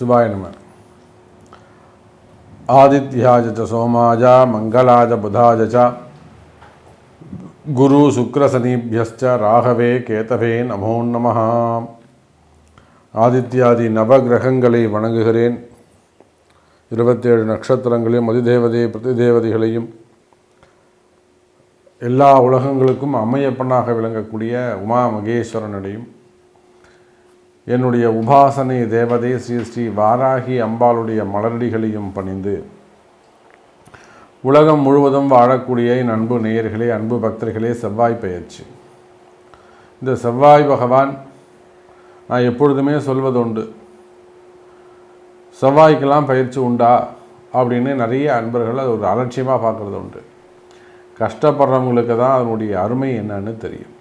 சிவாய நம. ஆதித்யாஜ ச சோமாஜ மங்களாஜ புதாஜ ச குரு சுக்ரசனீபியஸ்ச ராகவே கேதவே நமோ நமஹ. ஆதித்யாதி நவகிரகங்களை வணங்குகிறேன். 27 நட்சத்திரங்களையும் அதிதேவதை பிரதிதேவதைகளையும் எல்லா உலகங்களுக்கும் அம்மையப்பனாக விளங்கக்கூடிய உமா மகேஸ்வரனையும் என்னுடைய உபாசனை தேவதை ஸ்ரீ ஸ்ரீ வாராகி அம்பாளுடைய மலரடிகளையும் பணிந்து உலகம் முழுவதும் வாழக்கூடிய என் அன்பு நேயர்களே, அன்பு பக்தர்களே, செவ்வாய் பெயர்ச்சி. இந்த செவ்வாய் பகவான் நான் எப்பொழுதுமே சொல்வதுண்டு, செவ்வாய்க்கெல்லாம் பயிற்சி உண்டா அப்படின்னு நிறைய அன்பர்கள் அது ஒரு அலட்சியமாக பார்க்குறது உண்டு. கஷ்டப்படுறவங்களுக்கு தான் அதனுடைய அருமை என்னன்னு தெரியும்.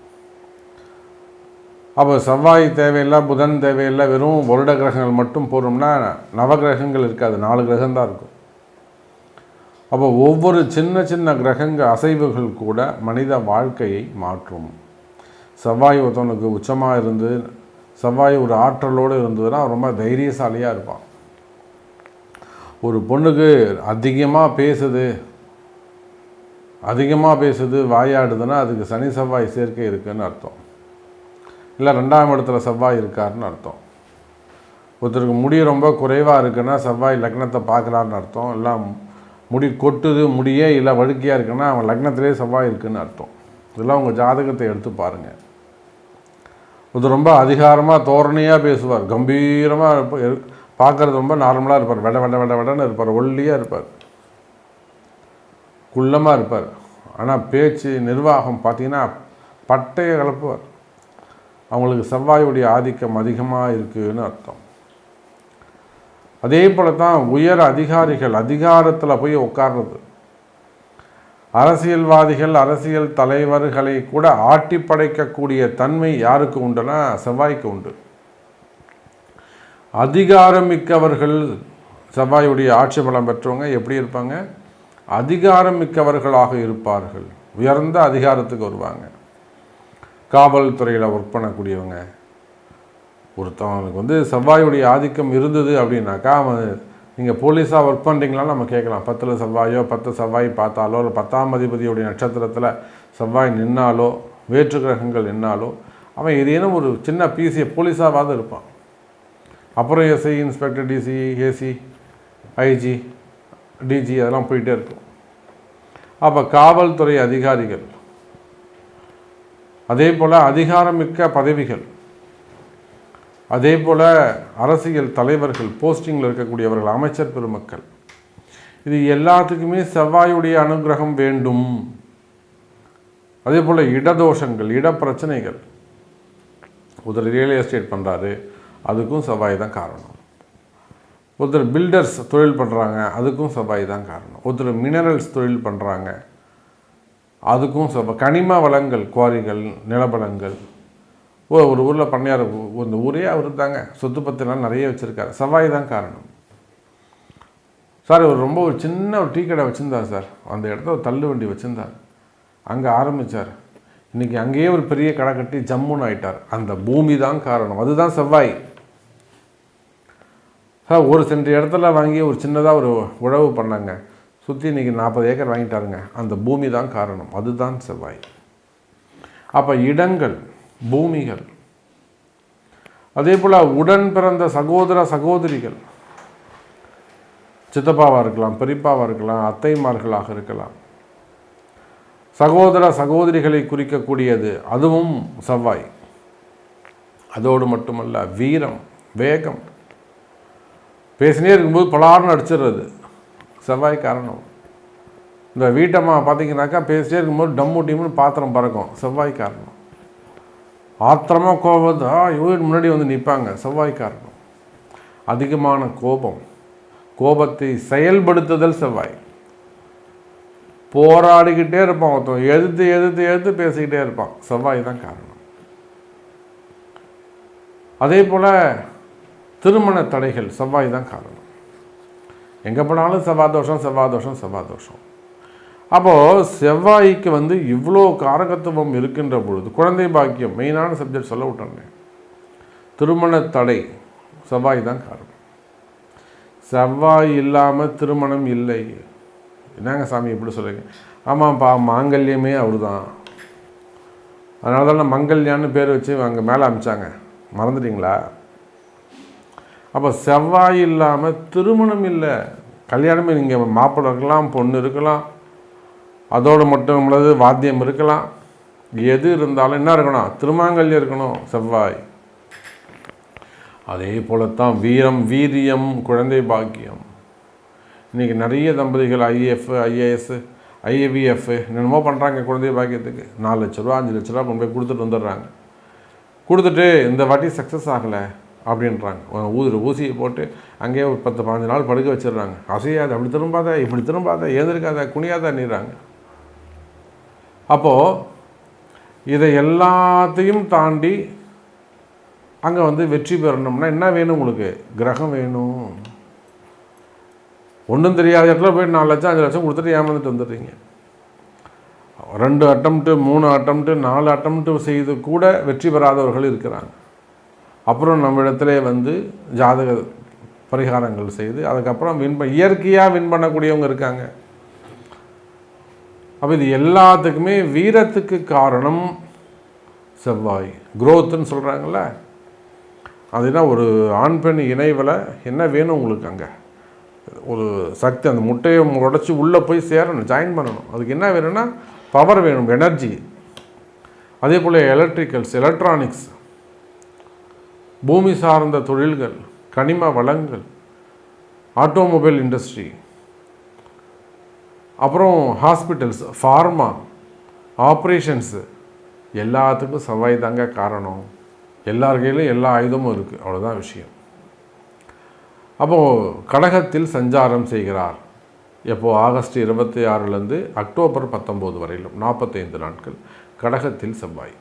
அப்போ செவ்வாய் தேவையில்லை, புதன் தேவையில்லை, வெறும் வருட கிரகங்கள் மட்டும் போகிறோம்னா நவகிரகங்கள் இருக்காது, 4 கிரகம்தான் இருக்கும். அப்போ ஒவ்வொரு சின்ன சின்ன கிரகங்கள் அசைவுகள் கூட மனித வாழ்க்கையை மாற்றும். செவ்வாய் ஒருத்தவனுக்கு உச்சமாக இருந்து செவ்வாய் ஒரு ஆற்றலோடு இருந்ததுன்னா ரொம்ப தைரியசாலியாக இருப்பான். ஒரு பொண்ணுக்கு அதிகமாக பேசுது வாயாடுதுன்னா அதுக்கு சனி செவ்வாய் சேர்க்கை இருக்குதுன்னு அர்த்தம். இல்லை 2ஆம் இடத்துல செவ்வாய் இருக்காருன்னு அர்த்தம். ஒருத்தருக்கு முடி ரொம்ப குறைவாக இருக்குன்னா செவ்வாய் லக்னத்தை பார்க்குறாருன்னு அர்த்தம். எல்லாம் முடி கொட்டுது, முடியே இல்லை வழுக்கையாக இருக்குன்னா அவன் லக்னத்திலே செவ்வாய் இருக்குதுன்னு அர்த்தம். இதெல்லாம் உங்கள் ஜாதகத்தை எடுத்து பாருங்கள். ஒருத்தர் ரொம்ப அதிகாரமாக தோரணையாக பேசுவார், கம்பீரமாக பார்க்குறது ரொம்ப நார்மலாக இருப்பார், வெடன்னு இருப்பார், ஒல்லியாக இருப்பார், குள்ளமாக இருப்பார். ஆனால் பேச்சு நிர்வாகம் பார்த்தீங்கன்னா பட்டையை கலப்புவார். அவங்களுக்கு செவ்வாயுடைய ஆதிக்கம் அதிகமாக இருக்குதுன்னு அர்த்தம். அதே போல தான் உயர் அதிகாரிகள் அதிகாரத்தில் போய் உட்கார்றது, அரசியல்வாதிகள் அரசியல் தலைவர்களை கூட ஆட்டி படைக்கக்கூடிய தன்மை யாருக்கு உண்டுன்னா செவ்வாய்க்கு உண்டு. அதிகாரமிக்கவர்கள் செவ்வாயுடைய ஆட்சி பலம் பெற்றவங்க எப்படி இருப்பாங்க? அதிகாரமிக்கவர்களாக இருப்பார்கள், உயர்ந்த அதிகாரத்துக்கு வருவாங்க. காவல்துறையில் ஒர்க் பண்ணக்கூடியவங்க, ஒருத்தவங்களுக்கு செவ்வாயுடைய ஆதிக்கம் இருந்தது அப்படின்னாக்கா அவன் நீங்கள் போலீஸாக ஒர்க் பண்ணுறீங்களான்னு நம்ம கேட்கலாம். 10 செவ்வாயோ 10 செவ்வாய் பார்த்தாலோ இல்லை 10ஆம் அதிபதியுடைய நட்சத்திரத்தில் செவ்வாய் நின்னாலோ வேற்று கிரகங்கள் நின்னாலோ அவன் ஏதேனும் ஒரு சின்ன பிசியை போலீஸாவது இருப்பான். அப்புறம் SI, inspector, DC, AC, IG, DG அதெல்லாம் போயிட்டே இருக்கும். அப்போ காவல்துறை அதிகாரிகள், அதே போல் அதிகாரமிக்க பதவிகள், அதே போல் அரசியல் தலைவர்கள், போஸ்டிங்கில் இருக்கக்கூடியவர்கள், அமைச்சர் பெருமக்கள், இது எல்லாத்துக்குமே செவ்வாயுடைய அனுகிரகம் வேண்டும். அதே போல் இடதோஷங்கள், பிரச்சனைகள், ஒருத்தர் ரியல் எஸ்டேட் பண்ணுறாரு அதுக்கும் செவ்வாய் தான் காரணம். ஒருத்தர் பில்டர்ஸ் தொழில் பண்ணுறாங்க அதுக்கும் செவ்வாய் தான் காரணம். ஒருத்தர் மினரல்ஸ் தொழில் பண்ணுறாங்க அதுக்கும் செவ்வாய். கனிம வளங்கள், குவாரிகள், நிலபலங்கள், ஒரு ஊரில் பண்ணையார், இந்த ஊரே அவர் தாங்க, சொத்து பத்திலாம் நிறைய வச்சுருக்காரு, செவ்வாய் தான் காரணம். சார் ரொம்ப ஒரு சின்ன டீ கடை வச்சுருந்தார் சார், அந்த இடத்துல ஒரு தள்ளு வண்டி வச்சுருந்தார், அங்கே ஆரம்பித்தார், இன்றைக்கி அங்கேயே ஒரு பெரிய கடை கட்டி ஜம்முன்னு ஆகிட்டார். அந்த பூமி தான் காரணம், அதுதான் செவ்வாய். சார் ஒரு சென்ட் இடத்துல வாங்கி ஒரு சின்னதாக ஒரு உழவு பண்ணாங்க, சுற்றி இன்றைக்கி 40 ஏக்கர் வாங்கிட்டாருங்க, அந்த பூமி தான் காரணம், அதுதான் செவ்வாய். அப்போ இடங்கள், பூமிகள், அதே போல் உடன் பிறந்த சகோதர சகோதரிகள், சித்தப்பாவாக இருக்கலாம், பெரியப்பாவாக இருக்கலாம், அத்தைமார்களாக இருக்கலாம், சகோதர சகோதரிகளை குறிக்கக்கூடியது அதுவும் செவ்வாய். அதோடு மட்டுமல்ல, வீரம், வேகம், பேசினே இருக்கும்போது பலார்னு அடிச்சிடுறது செவ்வாய் காரணம். இந்த வீட்டம்மா பார்த்தீங்கன்னாக்கா பேசிட்டே இருக்கும்போது டம்மு டீம்னு பாத்திரம் பறக்கும், செவ்வாய் காரணம். ஆத்திரமாக கோபத்தை இவருக்கு முன்னாடி நிற்பாங்க, செவ்வாய் காரணம். அதிகமான கோபத்தை செயல்படுத்துதல் செவ்வாய். போராடிக்கிட்டே இருப்பான், ஒருத்தன் எதிர்த்து பேசிக்கிட்டே இருப்பான், செவ்வாய் தான் காரணம். அதே போல் திருமண தடைகள், செவ்வாய் தான் காரணம். எங்கே போனாலும் செவ்வாய் தோஷம். அப்போது செவ்வாய்க்கு இவ்வளோ காரகத்துவம் இருக்கின்ற பொழுது குழந்தை பாக்கியம் மெயினான சப்ஜெக்ட் சொல்ல விட்டோன்னே, திருமண தடை செவ்வாய் தான் காரணம். செவ்வாய் இல்லாமல் திருமணம் இல்லை. என்னங்க சாமி இப்படி சொல்லுங்க? ஆமாம்ப்பா, மாங்கல்யமே அவர் தான். அதனால தான் மங்கல்யான்னு பேர் வச்சு அங்கே மேலே அமிச்சாங்க, மறந்துட்டீங்களா? அப்போ செவ்வாய் இல்லாமல் திருமணம் இல்லை. கல்யாணமே நீங்கள் மாப்பிள்ளை இருக்கலாம், பொண்ணு இருக்கலாம், அதோடு மட்டும் உள்ளது வாத்தியம் இருக்கலாம், எது இருந்தாலும் என்ன இருக்கணும்? திருமாங்கல்யம் இருக்கணும், செவ்வாய். அதே போலத்தான் வீரம், வீரியம், குழந்தை பாக்கியம். இன்றைக்கி நிறைய தம்பதிகள் ஐஏஎஃப், ஐஏஎஸ், ஐஏவிஎஃப் என்னென்னமோ பண்ணுறாங்க குழந்தை பாக்கியத்துக்கு. 4 லட்ச ரூபா 5 லட்ச ரூபா கொண்டு போய் கொடுத்துட்டு வந்துடுறாங்க. கொடுத்துட்டு இந்த வாட்டி சக்ஸஸ் ஆகலை அப்படின்றாங்க. ஊசியை போட்டு அங்கேயே ஒரு 10-15 நாள் படுக்க வச்சிடுறாங்க. அசையாது, அப்படி திரும்பாத, இப்படி திரும்பாத, ஏந்திருக்காத, குனியாத நீறாங்க. அப்போது இதை எல்லாத்தையும் தாண்டி அங்கே வெற்றி பெறணும்னா என்ன வேணும்? உங்களுக்கு கிரகம் வேணும். ஒன்றும் தெரியாத இடத்துல போய் 4 லட்சம் 5 லட்சம் கொடுத்துட்டு ஏமாந்துட்டு வந்துடுறீங்க. 2 அட்டம்ப்ட்டு 3 அட்டம்ப்ட்டு 4 அட்டம்ப்ட்டு செய்து கூட வெற்றி பெறாதவர்கள் இருக்கிறாங்க. அப்புறம் நம்ம இடத்துல ஜாதக பரிகாரங்கள் செய்து அதுக்கப்புறம் இயற்கையாக வின் பண்ணக்கூடியவங்க இருக்காங்க. அப்போ இது எல்லாத்துக்குமே வீரத்துக்கு காரணம் செவ்வாய். குரோத்துன்னு சொல்கிறாங்கல்ல, அதுனா ஒரு ஆண் பெண் இணைவில் என்ன வேணும் உங்களுக்கு? அங்கே ஒரு சக்தி, அந்த முட்டையை உடச்சி உள்ளே போய் சேரணும், ஜாயின் பண்ணணும். அதுக்கு என்ன வேணும்னா பவர் வேணும், எனர்ஜி. அதே போல் எலக்ட்ரிக்கல்ஸ், எலக்ட்ரானிக்ஸ், பூமி சார்ந்த தொழில்கள், கனிம வளங்கள், ஆட்டோமொபைல் இண்டஸ்ட்ரி, அப்புறம் ஹாஸ்பிட்டல்ஸ், ஃபார்மா, ஆப்ரேஷன்ஸு, எல்லாத்துக்கும் செவ்வாய் தாங்க காரணம். எல்லார் கையிலும் எல்லா ஆயுதமும் இருக்குது, அவ்வளோதான் விஷயம். அப்போது கடகத்தில் சஞ்சாரம் செய்கிறார். எப்போது? ஆகஸ்ட் 26 அக்டோபர் 19 வரையிலும் 45 நாட்கள் கடகத்தில் செவ்வாய்.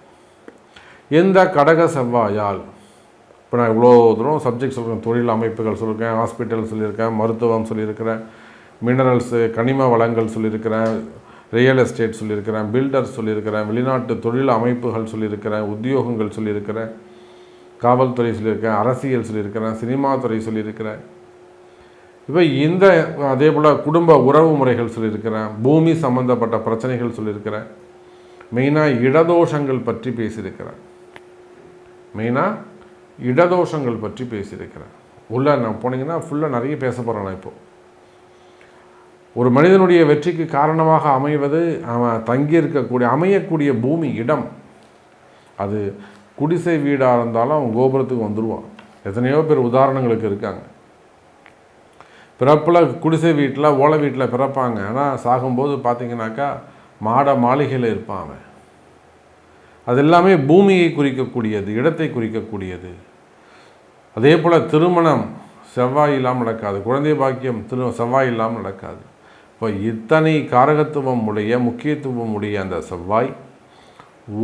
எந்த கடக செவ்வாயால் இப்போ நான் இவ்வளோ தூரம் சப்ஜெக்ட் சொல்கிறேன். தொழில் அமைப்புகள் சொல்லியிருக்கேன், ஹாஸ்பிட்டல் சொல்லியிருக்கேன், மருத்துவம் சொல்லியிருக்கிறேன், மினரல்ஸு, கனிம வளங்கள் சொல்லியிருக்கிறேன், ரியல் எஸ்டேட் சொல்லியிருக்கிறேன், பில்டர்ஸ் சொல்லியிருக்கிறேன், வெளிநாட்டு தொழில் அமைப்புகள் சொல்லியிருக்கிறேன், உத்தியோகங்கள் சொல்லியிருக்கிறேன், காவல்துறை சொல்லியிருக்கேன், அரசியல் சொல்லியிருக்கிறேன், சினிமா துறை சொல்லியிருக்கிறேன். இப்போ அதே போல் குடும்ப உறவு முறைகள் சொல்லியிருக்கிறேன், பூமி சம்மந்தப்பட்ட பிரச்சனைகள் சொல்லியிருக்கிறேன், மெயினாக இடதோஷங்கள் பற்றி பேசியிருக்கிறேன். உள்ளே நான் போனீங்கன்னா ஃபுல்லாக நிறைய பேச போகிறேன். நான் இப்போது ஒரு மனிதனுடைய வெற்றிக்கு காரணமாக அமைவது அவன் தங்கியிருக்கக்கூடிய அமையக்கூடிய பூமி, இடம். அது குடிசை வீடாக இருந்தாலும் அவன் கோபுரத்துக்கு வந்துடுவான். எத்தனையோ பேர் உதாரணங்களுக்கு இருக்காங்க. பிறப்பில் குடிசை வீட்டில், ஓலை வீட்டில் பிறப்பாங்க. ஆனால் சாகும்போது பார்த்திங்கனாக்கா மாளிகையில் இருப்பான் அவன். அது எல்லாமே பூமியை குறிக்கக்கூடியது, இடத்தை குறிக்கக்கூடியது. அதே போல் திருமணம் செவ்வாய் இல்லாமல் நடக்காது, குழந்தை பாக்கியம் செவ்வாய் இல்லாமல் நடக்காது. இப்போ இத்தனை காரகத்துவம் உடைய, முக்கியத்துவம் உடைய அந்த செவ்வாய்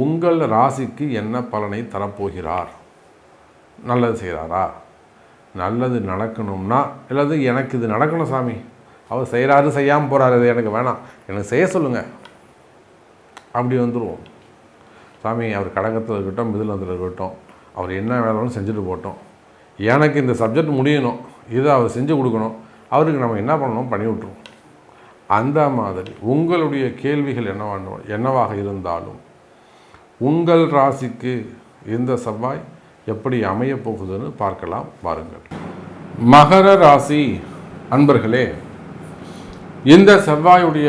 உங்கள் ராசிக்கு என்ன பலனை தரப்போகிறார்? நல்லது செய்கிறாரா? நல்லது நடக்கணும்னா, இல்லது எனக்கு இது நடக்கணும் சாமி, அவர் செய்கிறாரு செய்யாமல் போகிறாரு, இது எனக்கு வேணாம், எனக்கு செய்ய சொல்லுங்கள், அப்படி வந்துடுவோம். சாமி அவர் கடகத்தில் இருக்கட்டும், மிதுனத்தில் இருக்கட்டும், அவர் என்ன வேணாலும் செஞ்சுட்டு போட்டோம், எனக்கு இந்த சப்ஜெக்ட் முடியணும், இதை அவர் செஞ்சு கொடுக்கணும், அவருக்கு நம்ம என்ன பண்ணணும் பண்ணி விட்ருவோம். அந்த மாதிரி உங்களுடைய கேள்விகள் என்னவாக இருந்தாலும் உங்கள் ராசிக்கு இந்த செவ்வாய் எப்படி அமையப் போகுதுன்னு பார்க்கலாம் வாருங்கள். மகர ராசி அன்பர்களே, இந்த செவ்வாயுடைய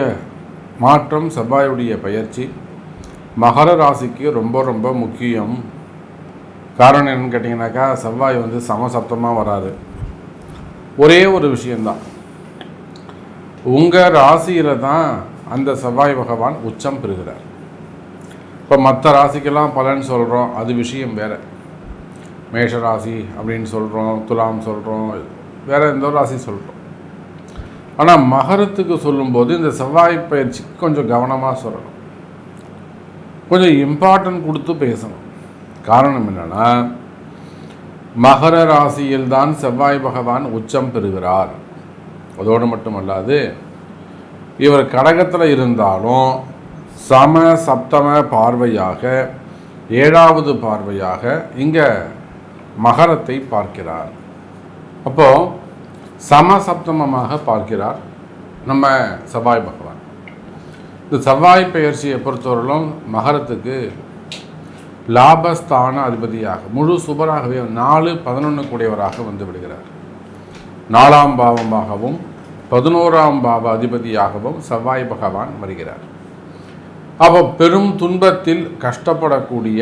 மாற்றம், செவ்வாயுடைய பயிற்சி மகர ராசிக்கு ரொம்ப ரொம்ப முக்கியம். காரணம் என்னன்னு கேட்டிங்கனாக்கா, செவ்வாய் சமசப்தமாக வராது. ஒரே ஒரு விஷயந்தான், உங்கள் ராசியில் தான் அந்த செவ்வாய் பகவான் உச்சம் பெறுகிறார். இப்போ மற்ற ராசிக்கெல்லாம் பலன் சொல்கிறோம், அது விஷயம் வேறு. மேஷ ராசி அப்படின்னு சொல்கிறோம், துலாம் சொல்கிறோம், வேறு எந்த ஒரு ராசி சொல்கிறோம். ஆனால் மகரத்துக்கு சொல்லும்போது இந்த செவ்வாய் பயிற்சி கொஞ்சம் கவனமாக சொல்லணும், கொஞ்சம் இம்பார்ட்டன்ட் கொடுத்து பேசணும். காரணம் என்னென்னா, மகர ராசியில்தான் செவ்வாய் பகவான் உச்சம் பெறுகிறார். அதோடு மட்டுமல்லாது இவர் கடகத்தில் இருந்தாலும் சம சப்தம பார்வையாக, 7வது பார்வையாக இங்கே மகரத்தை பார்க்கிறார். அப்போது சமசப்தமமாக பார்க்கிறார் நம்ம செவ்வாய் பகவான். இந்த செவ்வாய் பெயர்ச்சியை பொறுத்தவரையிலும் மகரத்துக்கு லாபஸ்தான அதிபதியாக முழு சுபராகவே 4-11 கூடியவராக வந்து விடுகிறார். 4ஆம் பாவமாகவும் 11ஆம் பாவ அதிபதியாகவும் செவ்வாய் பகவான் வருகிறார். அப்போ பெரும் துன்பத்தில் கஷ்டப்படக்கூடிய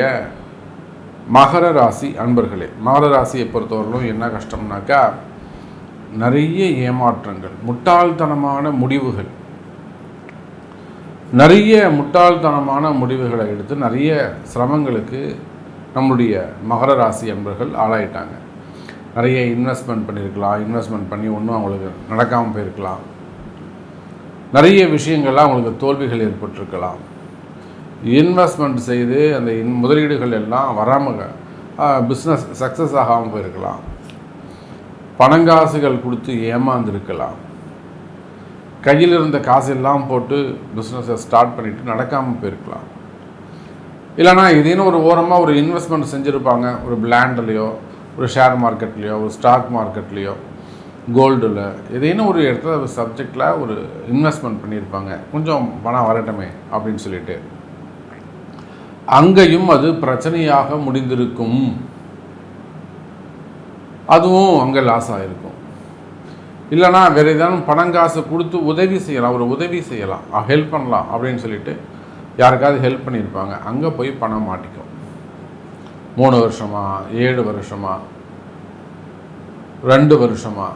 மகர ராசி அன்பர்களே, மகர ராசியை பொறுத்தவரையிலும் என்ன கஷ்டம்னாக்கா, நிறைய ஏமாற்றங்கள், முட்டாள்தனமான முடிவுகள், நிறைய முட்டாள்தனமான முடிவுகளை எடுத்து நிறைய சிரமங்களுக்கு நம்முடைய மகர ராசி அன்பர்கள் ஆளாயிட்டாங்க. நிறைய இன்வெஸ்ட்மெண்ட் பண்ணியிருக்கலாம், இன்வெஸ்ட்மெண்ட் பண்ணி ஒன்றும் அவங்களுக்கு நடக்காமல் போயிருக்கலாம், நிறைய விஷயங்கள்லாம் அவங்களுக்கு தோல்விகள் ஏற்பட்டிருக்கலாம், இன்வெஸ்ட்மெண்ட் செய்து அந்த முதலீடுகள் எல்லாம் வராமல் பிஸ்னஸ் சக்ஸஸ் ஆகாமல் போயிருக்கலாம், பணங்காசுகள் கொடுத்து ஏமாந்துருக்கலாம், கையில் இருந்த காசெல்லாம் போட்டு பிஸ்னஸை ஸ்டார்ட் பண்ணிவிட்டு நடக்காமல் போயிருக்கலாம். இல்லைனா இதேன்னு ஒரு ஓரமாக ஒரு இன்வெஸ்ட்மெண்ட் செஞ்சுருப்பாங்க, ஒரு பிளாண்ட்லேயோ ஒரு ஷேர் மார்க்கெட்லேயோ ஒரு ஸ்டாக் மார்க்கெட்லேயோ கோல்டில் ஏதேனும் ஒரு இடத்துல சப்ஜெக்டில் ஒரு இன்வெஸ்ட்மெண்ட் பண்ணியிருப்பாங்க, கொஞ்சம் பணம் வரட்டுமே அப்படின்னு சொல்லிட்டு. அங்கேயும் அது பிரச்சனையாக முடிந்திருக்கும், அதுவும் அங்கே லாஸ் ஆகிருக்கும். இல்லைனா வேறு ஏதாவது பணங்காசு கொடுத்து உதவி செய்யலாம், ஒரு உதவி செய்யலாம், ஹெல்ப் பண்ணலாம் அப்படின்னு சொல்லிட்டு யாருக்காவது ஹெல்ப் பண்ணியிருப்பாங்க, அங்கே போய் பணம் மாட்டிக்கும். 3 வருஷமா, 7 வருஷமா, 2 வருஷமா,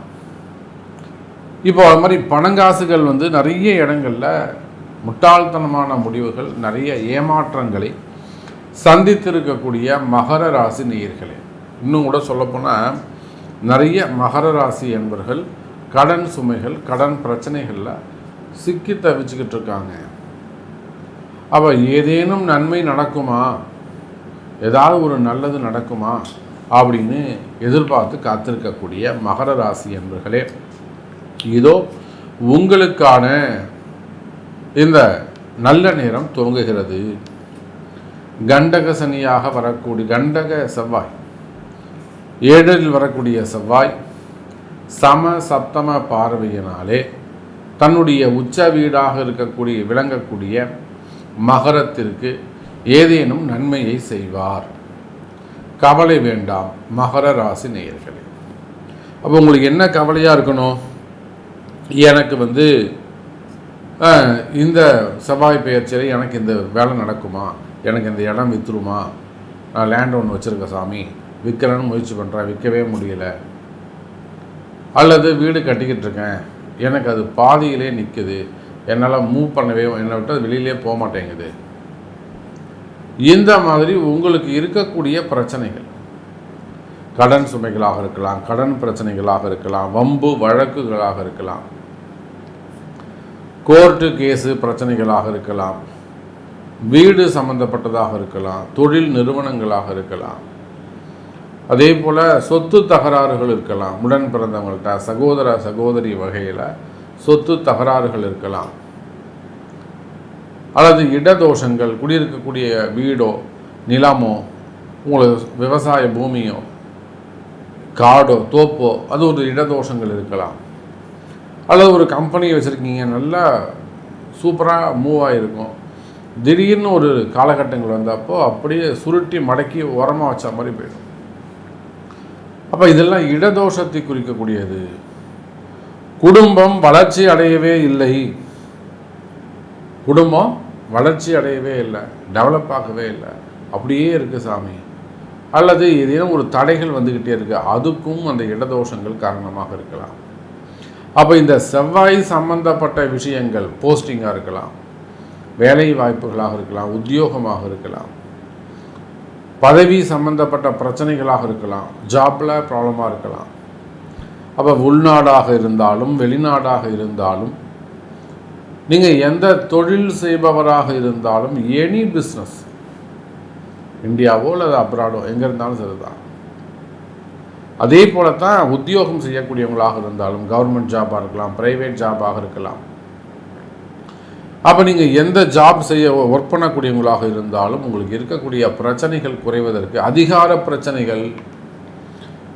இப்போ அது மாதிரி பணங்காசுகள் வந்து நிறைய இடங்களில் முட்டாள்தனமான முடிவுகள், நிறைய ஏமாற்றங்களை சந்தித்திருக்கக்கூடிய மகர ராசி நேயர்களே. இன்னும் கூட சொல்லப்போனால் நிறைய மகர ராசி என்பவர்கள் கடன் சுமைகள், கடன் பிரச்சனைகளில் சிக்கி தவிச்சுக்கிட்டு இருக்காங்க. அப்போ ஏதேனும் நன்மை நடக்குமா, ஏதாவது ஒரு நல்லது நடக்குமா அப்படின்னு எதிர்பார்த்து காத்திருக்கக்கூடிய மகர ராசி என்பவர்களே, இதோ உங்களுக்கான இந்த நல்ல நேரம் துவங்குகிறது. கண்டக சனியாக வரக்கூடிய கண்டக செவ்வாய், 7இல் வரக்கூடிய செவ்வாய் சம சப்தம பார்வையினாலே தன்னுடைய உச்ச வீடாக இருக்கக்கூடிய விளங்கக்கூடிய மகரத்திற்கு ஏதேனும் நன்மையை செய்வார். கவலை வேண்டாம் மகர ராசி நேயர்களே. அப்போ உங்களுக்கு என்ன கவலையாக இருக்கணும், எனக்கு வந்து இந்த செவ்வாய் பெயர்ச்சியில் எனக்கு இந்த வேலை நடக்குமா, எனக்கு இந்த இடம் விற்றுருமா, நான் லேண்ட் ஒன்று வச்சுருக்கேன் சாமி, விற்கிறேன்னு முயற்சி பண்ணுறேன், விற்கவே முடியலை, அல்லது வீடு கட்டிக்கிட்டு இருக்கேன், எனக்கு அது பாதியிலே நிற்குது, என்னால் மூவ் பண்ணவே, என்னை விட்டு அது வெளியிலே போக மாட்டேங்குது. இந்த மாதிரி உங்களுக்கு இருக்கக்கூடிய பிரச்சனைகள், கடன் சுமைகளாக இருக்கலாம், கடன் பிரச்சனைகளாக இருக்கலாம், வம்பு வழக்குகளாக இருக்கலாம், கோர்ட்டு கேஸு பிரச்சனைகளாக இருக்கலாம், வீடு சம்பந்தப்பட்டதாக இருக்கலாம், தொழில் நிறுவனங்களாக இருக்கலாம், அதே போல் சொத்து தகராறுகள் இருக்கலாம், உடன் பிறந்தவங்கள்ட்ட சகோதர சகோதரி வகையில் சொத்து தகராறுகள் இருக்கலாம், அல்லது இடதோஷங்கள், குடியிருக்கக்கூடிய வீடோ நிலமோ உங்களுக்கு விவசாய பூமியோ காடோ தோப்போ அது ஒரு இடதோஷங்கள் இருக்கலாம். அல்லது ஒரு கம்பெனி வச்சுருக்கீங்க, நல்லா சூப்பராக மூவ் ஆகிருக்கும், திடீர்னு ஒரு காலகட்டங்கள் வந்தப்போ அப்படியே சுருட்டி மடக்கி உரமாக வச்ச மாதிரி போயிடும். அப்போ இதெல்லாம் இடதோஷத்தை குறிக்கக்கூடியது. குடும்பம் வளர்ச்சி அடையவே இல்லை, குடும்பம் வளர்ச்சி அடையவே இல்லை, டெவலப் ஆகவே இல்லை, அப்படியே இருக்குது சாமி. அல்லது ஏதேனும் ஒரு தடைகள் வந்துக்கிட்டே இருக்குது, அதுக்கும் அந்த இடதோஷங்கள் காரணமாக இருக்கலாம். அப்போ இந்த செவ்வாய் சம்பந்தப்பட்ட விஷயங்கள், போஸ்டிங்காக இருக்கலாம், வேலை வாய்ப்புகளாக இருக்கலாம், உத்தியோகமாக இருக்கலாம், பதவி சம்பந்தப்பட்ட பிரச்சனைகளாக இருக்கலாம், ஜாப்பில் ப்ராப்ளமாக இருக்கலாம். அப்போ உள்நாடாக இருந்தாலும் வெளிநாடாக இருந்தாலும், நீங்கள் எந்த தொழில் செய்பவராக இருந்தாலும், எனி பிஸ்னஸ், இந்தியாவோ அல்லது அப்ராடோ எங்கே இருந்தாலும் சரிதான். அதே போல தான் உத்தியோகம் செய்யக்கூடியவங்களாக இருந்தாலும், கவர்மெண்ட் ஜாபாக இருக்கலாம், ப்ரைவேட் ஜாபாக இருக்கலாம். அப்போ நீங்கள் எந்த ஜாப் செய்ய ஒர்க் பண்ணக்கூடியவங்களாக இருந்தாலும் உங்களுக்கு இருக்கக்கூடிய பிரச்சனைகள் குறைவதற்கு, அதிகார பிரச்சனைகள்,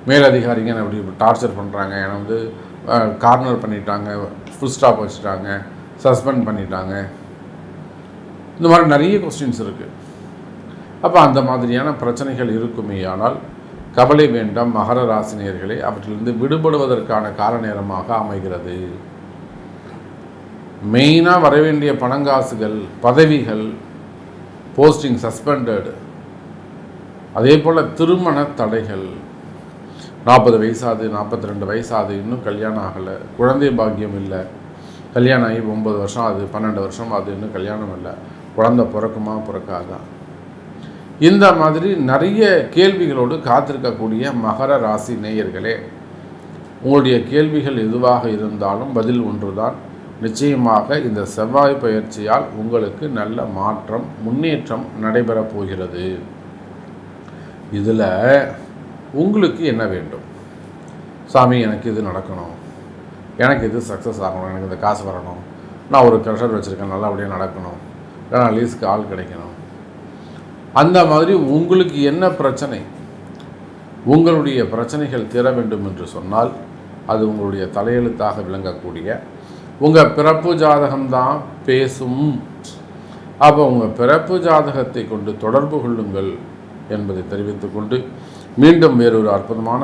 மேலதிகாரிங்க அப்படி டார்ச்சர் பண்ணுறாங்க, என்னை வந்து கார்னர் பண்ணிட்டாங்க, ஃபுல் ஸ்டாப் வச்சுட்டாங்க, சஸ்பெண்ட் பண்ணிட்டாங்க. இந்த மாதிரி நிறைய கொஸ்டின்ஸ் இருக்குது. அப்போ அந்த மாதிரியான பிரச்சனைகள் இருக்குமே ஆனால் கவலை வேண்டாம் மகர ராசினியர்களே, அவற்றிலிருந்து விடுபடுவதற்கான கால நேரமாக அமைகிறது. மெயினாக வரவேண்டிய பணங்காசுகள், பதவிகள், போஸ்டிங் சஸ்பெண்டட், அதே போல் திருமண தடைகள், 40 வயசாது, 42 வயசாது, இன்னும் கல்யாணம் ஆகலை, குழந்தை பாக்கியம் இல்லை, கல்யாணம் ஆகி 9 வருஷம் ஆகுது, 12 வருஷம் ஆகுது, இன்னும் கல்யாணம் இல்லை, குழந்தை பிறக்குமா பிறக்காதா, இந்த மாதிரி நிறைய கேள்விகளோடு காத்திருக்கக்கூடிய மகர ராசி நேயர்களே, உங்களுடைய கேள்விகள் எதுவாக இருந்தாலும் பதில் ஒன்றுதான். நிச்சயமாக இந்த செவ்வாய் பயிற்சியால் உங்களுக்கு நல்ல மாற்றம், முன்னேற்றம் நடைபெறப் போகிறது. இதில் உங்களுக்கு என்ன வேண்டும்? சாமி, எனக்கு இது நடக்கணும், எனக்கு இது சக்ஸஸ் ஆகணும், எனக்கு இந்த காசு வரணும், நான் ஒரு க்ரெஷர் வச்சுருக்கேன், நல்லபடியாக நடக்கணும், இல்லைனா லீஸ்க்கு ஆள் கிடைக்கணும், அந்த மாதிரி உங்களுக்கு என்ன பிரச்சனை, உங்களுடைய பிரச்சனைகள் தீர வேண்டும் என்று சொன்னால் அது உங்களுடைய தலையெழுத்தாக விளங்கக்கூடிய உங்கள் பிறப்பு ஜாதகம்தான் பேசும். அப்போ உங்கள் பிறப்பு ஜாதகத்தை கொண்டு தொடர்பு கொள்ளுங்கள் என்பதை தெரிவித்துக்கொண்டு மீண்டும் வேறொரு அற்புதமான